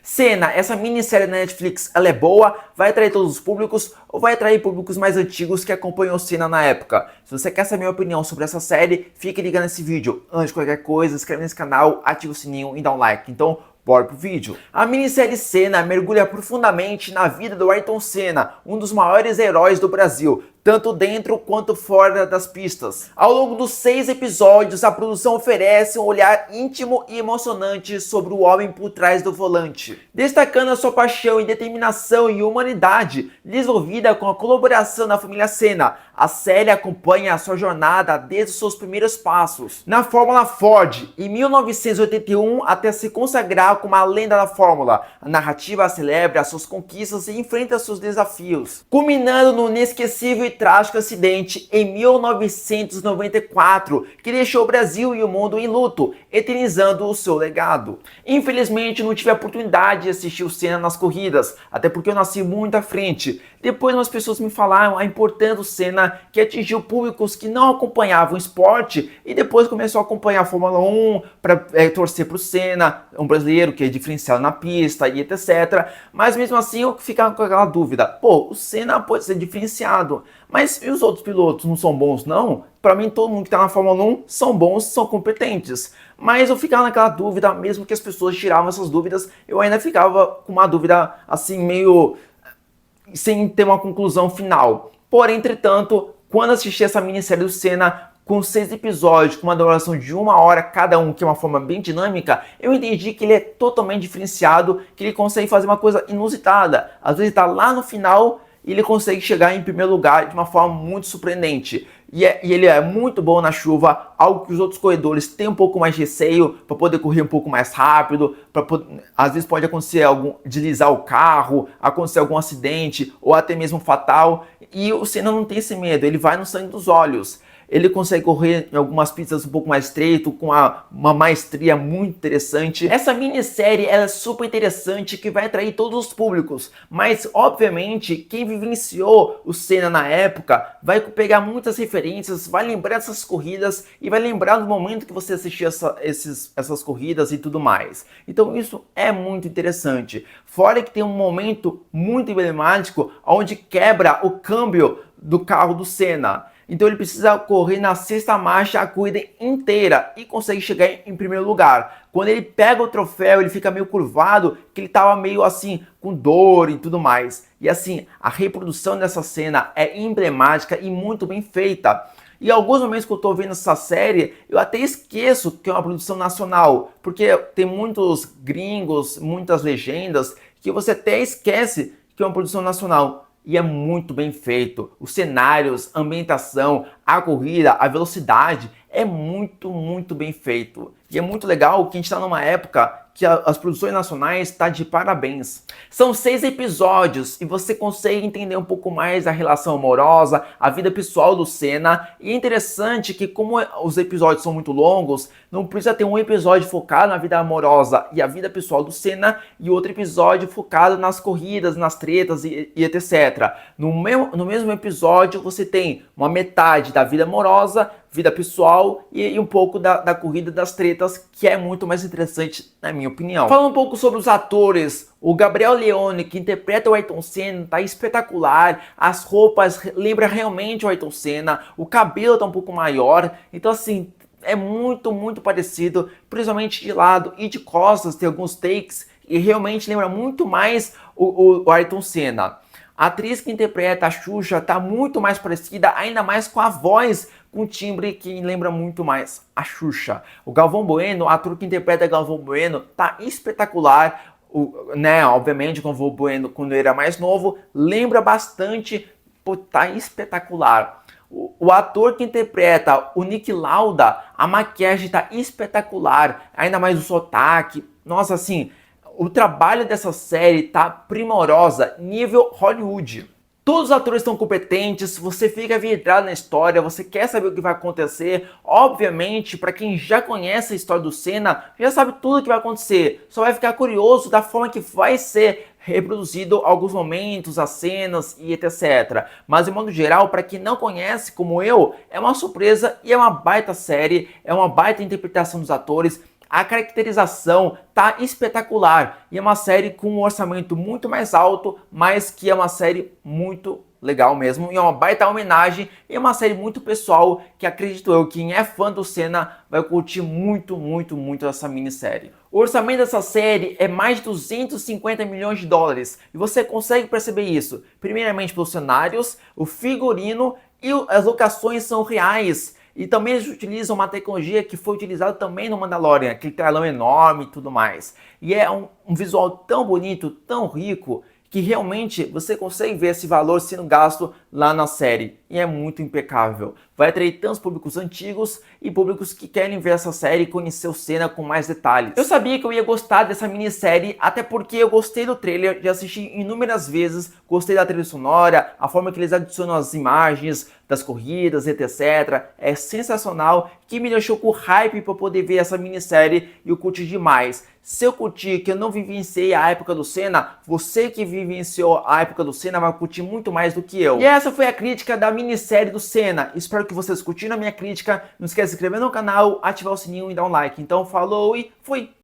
Senna, essa minissérie da Netflix, ela é boa? Vai atrair todos os públicos ou vai atrair públicos mais antigos que acompanham o Senna na época? Se você quer saber a minha opinião sobre essa série, fique ligado nesse vídeo. Antes de qualquer coisa, inscreve nesse canal, ativa o sininho e dá um like. Então, bora pro vídeo. A minissérie Senna mergulha profundamente na vida do Ayrton Senna, um dos maiores heróis do Brasil, tanto dentro quanto fora das pistas. Ao longo dos 6 episódios, a produção oferece um olhar íntimo e emocionante sobre o homem por trás do volante, destacando a sua paixão e determinação e humanidade, desenvolvida com a colaboração da família Senna. A série acompanha a sua jornada desde os seus primeiros passos na Fórmula Ford, em 1981, até se consagrar como a lenda da Fórmula. A narrativa celebra suas conquistas e enfrenta seus desafios, culminando no inesquecível e trágico acidente em 1994, que deixou o Brasil e o mundo em luto, eternizando o seu legado. Infelizmente, não tive a oportunidade de assistir o Senna nas corridas, até porque eu nasci muito à frente. Depois, umas pessoas me falaram a importância do Senna, que atingiu públicos que não acompanhavam o esporte, e depois começou a acompanhar a Fórmula 1 para torcer para o Senna, um brasileiro que é diferenciado na pista e etc. Mas mesmo assim, eu ficava com aquela dúvida: pô, o Senna pode ser diferenciado, mas e os outros pilotos não são bons não? Para mim, todo mundo que está na Fórmula 1 são bons, são competentes. Mas eu ficava naquela dúvida, mesmo que as pessoas tiravam essas dúvidas, eu ainda ficava com uma dúvida assim, meio sem ter uma conclusão final. Porém, entretanto, quando assisti essa minissérie do Senna, com 6 episódios, com uma duração de 1 hora cada um, que é uma forma bem dinâmica, eu entendi que ele é totalmente diferenciado, que ele consegue fazer uma coisa inusitada. Às vezes está lá no final e ele consegue chegar em primeiro lugar de uma forma muito surpreendente. E ele é muito bom na chuva, algo que os outros corredores têm um pouco mais de receio para poder correr um pouco mais rápido, às vezes pode acontecer deslizar o carro, acontecer algum acidente ou até mesmo fatal. E o Senna não tem esse medo, ele vai no sangue dos olhos. Ele consegue correr em algumas pistas um pouco mais estreito, com uma maestria muito interessante. Essa minissérie é super interessante, que vai atrair todos os públicos. Mas, obviamente, quem vivenciou o Senna na época vai pegar muitas referências, vai lembrar dessas corridas e vai lembrar do momento que você assistia essas corridas e tudo mais. Então isso é muito interessante. Fora que tem um momento muito emblemático onde quebra o câmbio do carro do Senna. Então ele precisa correr na 6ª marcha a corrida inteira e consegue chegar em primeiro lugar. Quando ele pega o troféu, ele fica meio curvado, que ele estava meio assim, com dor e tudo mais. E assim, a reprodução dessa cena é emblemática e muito bem feita. E alguns momentos que eu estou vendo essa série, eu até esqueço que é uma produção nacional, porque tem muitos gringos, muitas legendas, que você até esquece que é uma produção nacional. E é muito bem feito. Os cenários, a ambientação, a corrida, a velocidade é muito bem feito. E é muito legal que a gente está numa época que as produções nacionais estão de parabéns. São 6 episódios e você consegue entender um pouco mais a relação amorosa, a vida pessoal do Senna. E é interessante que, como os episódios são muito longos, não precisa ter um episódio focado na vida amorosa e a vida pessoal do Senna e outro episódio focado nas corridas, nas tretas e etc. No mesmo episódio você tem uma metade da vida amorosa, vida pessoal e um pouco da corrida, das tretas, que é muito mais interessante na minha opinião. Falando um pouco sobre os atores, o Gabriel Leone, que interpreta o Ayrton Senna, tá espetacular, as roupas lembram realmente o Ayrton Senna, o cabelo tá um pouco maior, então assim, é muito parecido, principalmente de lado e de costas, tem alguns takes e realmente lembra muito mais o Ayrton Senna. A atriz que interpreta a Xuxa está muito mais parecida, ainda mais com a voz, com um timbre que lembra muito mais a Xuxa. O Galvão Bueno, o ator que interpreta Galvão Bueno, tá espetacular. Obviamente, o Galvão Bueno, quando ele era mais novo, lembra bastante, tá espetacular. O ator que interpreta o Niki Lauda, a maquiagem tá espetacular, ainda mais o sotaque. Nossa, assim, o trabalho dessa série tá primorosa, nível Hollywood. Todos os atores estão competentes, você fica vidrado na história, você quer saber o que vai acontecer. Obviamente, para quem já conhece a história do Senna, já sabe tudo o que vai acontecer. Só vai ficar curioso da forma que vai ser reproduzido alguns momentos, as cenas e etc. Mas de modo geral, para quem não conhece, como eu, é uma surpresa e é uma baita série, é uma baita interpretação dos atores. A caracterização tá espetacular e é uma série com um orçamento muito mais alto, mas que é uma série muito legal mesmo, e é uma baita homenagem, e é uma série muito pessoal, que acredito eu, quem é fã do Senna vai curtir muito, muito, muito essa minissérie. O orçamento dessa série é mais de 250 milhões de dólares, e você consegue perceber isso, primeiramente pelos cenários, o figurino e as locações são reais. E também eles utilizam uma tecnologia que foi utilizada também no Mandalorian, aquele telão enorme e tudo mais. E é um visual tão bonito, tão rico, que realmente você consegue ver esse valor sendo gasto lá na série. E é muito impecável. Vai atrair tantos públicos antigos e públicos que querem ver essa série e conhecer o Senna com mais detalhes. Eu sabia que eu ia gostar dessa minissérie, até porque eu gostei do trailer, já assisti inúmeras vezes, gostei da trilha sonora, a forma que eles adicionam as imagens das corridas, etc. É sensacional, que me deixou com hype para poder ver essa minissérie e eu curti demais. Se eu curti que eu não vivenciei a época do Senna, você que vivenciou a época do Senna vai curtir muito mais do que eu. E essa foi a crítica da minissérie do Senna. Espero que vocês curtiram a minha crítica. Não esqueça de se inscrever no canal, ativar o sininho e dar um like. Então falou e fui!